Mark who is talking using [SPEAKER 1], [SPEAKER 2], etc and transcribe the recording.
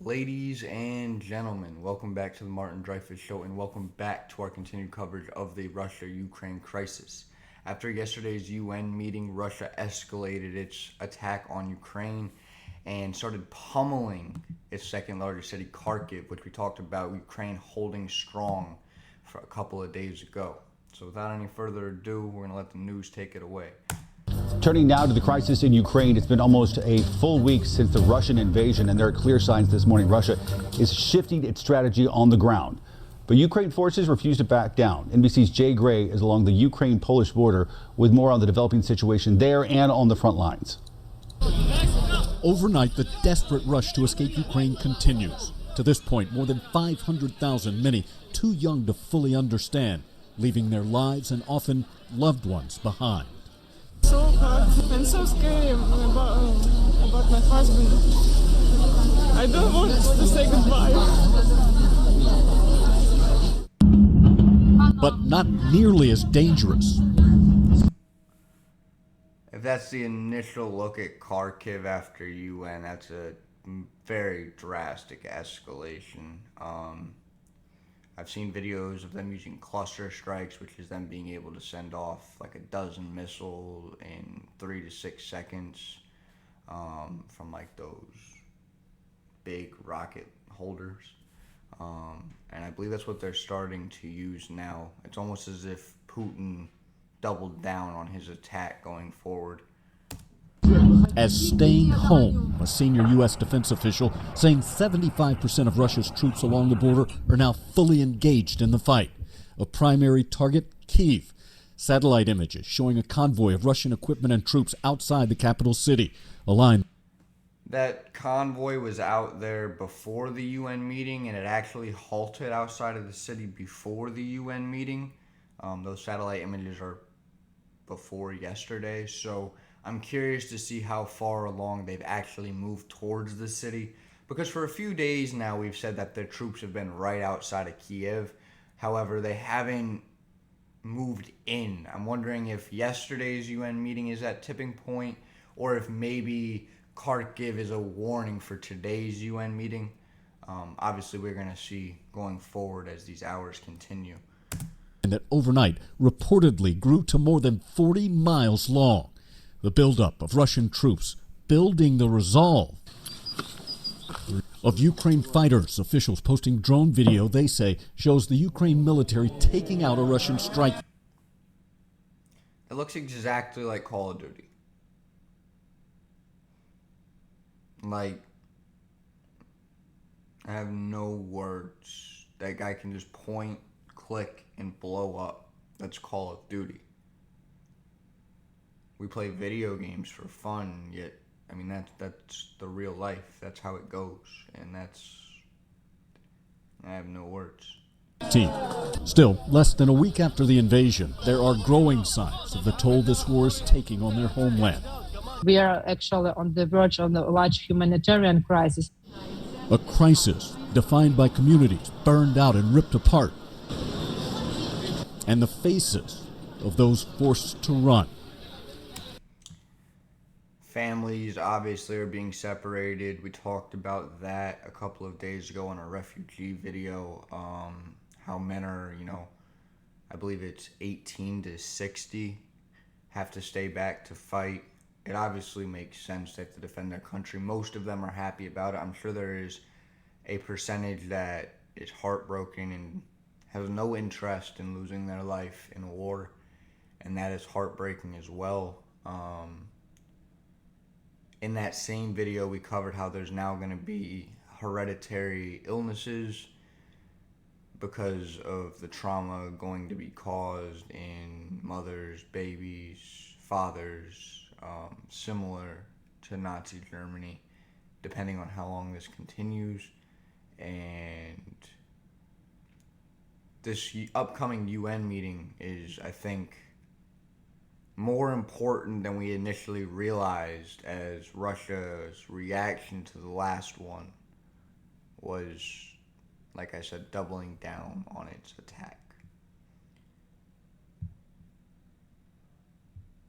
[SPEAKER 1] Ladies and gentlemen, welcome back to the Martin Dreyfus Show and welcome back to our continued coverage of the Russia-Ukraine crisis. After yesterday's UN meeting, Russia escalated its attack on Ukraine and started pummeling its second largest city, Kharkiv, which we talked about Ukraine holding strong for a couple of days ago. So without any further ado, we're going to let the news take it away.
[SPEAKER 2] Turning now to the crisis in Ukraine, it's been almost a full week since the Russian invasion, and there are clear signs this morning Russia is shifting its strategy on the ground. But Ukraine forces refuse to back down. NBC's Jay Gray is along the Ukraine-Polish border with more on the developing situation there and on the front lines.
[SPEAKER 3] Overnight, the desperate rush to escape Ukraine continues. To this point, more than 500,000, many too young to fully understand, leaving their lives and often loved ones behind.
[SPEAKER 4] So hard and so scary about my husband. I don't want to say goodbye.
[SPEAKER 3] But not nearly as dangerous.
[SPEAKER 1] If that's the initial look at Kharkiv after UN, that's a very drastic escalation. I've seen videos of them using cluster strikes, which is them being able to send off like a dozen missiles in 3 to 6 seconds from like those big rocket holders. And I believe that's what they're starting to use now. It's almost as if Putin doubled down on his attack going forward.
[SPEAKER 3] As staying home, a senior U.S. defense official saying 75% of Russia's troops along the border are now fully engaged in the fight. A primary target, Kyiv. Satellite images showing a convoy of Russian equipment and troops outside the capital city. A line
[SPEAKER 1] That convoy was out there before the UN meeting, and it actually halted outside of the city before the UN meeting. Those satellite images are before yesterday, so I'm curious to see how far along they've actually moved towards the city, because for a few days now we've said that the troops have been right outside of Kiev. However, they haven't moved in. I'm wondering if yesterday's UN meeting is that tipping point, or if maybe Kharkiv is a warning for today's UN meeting. Obviously, we're going to see going forward as these hours continue.
[SPEAKER 3] And that overnight reportedly grew to more than 40 miles long. The buildup of Russian troops building the resolve of Ukraine fighters. Officials posting drone video they say shows the Ukraine military taking out a Russian strike.
[SPEAKER 1] It looks exactly like Call of Duty. Like, I have no words. That guy can just point, click, and blow up. That's Call of Duty. We play video games for fun, yet, I mean, that's the real life. That's how it goes, and I have no words.
[SPEAKER 3] Still, less than a week after the invasion, there are growing signs of the toll this war is taking on their homeland.
[SPEAKER 5] We are actually on the verge of a large humanitarian crisis.
[SPEAKER 3] A crisis defined by communities burned out and ripped apart, and the faces of those forced to run.
[SPEAKER 1] Families obviously are being separated. We talked about that a couple of days ago on a refugee video. How men are, I believe it's 18 to 60, have to stay back to fight. It obviously makes sense. They have to defend their country. Most of them are happy about it. I'm sure there is a percentage that is heartbroken and has no interest in losing their life in a war, and that is heartbreaking as well. In that same video, we covered how there's now going to be hereditary illnesses because of the trauma going to be caused in mothers, babies, fathers, similar to Nazi Germany, depending on how long this continues. And this upcoming UN meeting is, I think, more important than we initially realized, as Russia's reaction to the last one was, like I said, doubling down on its attack.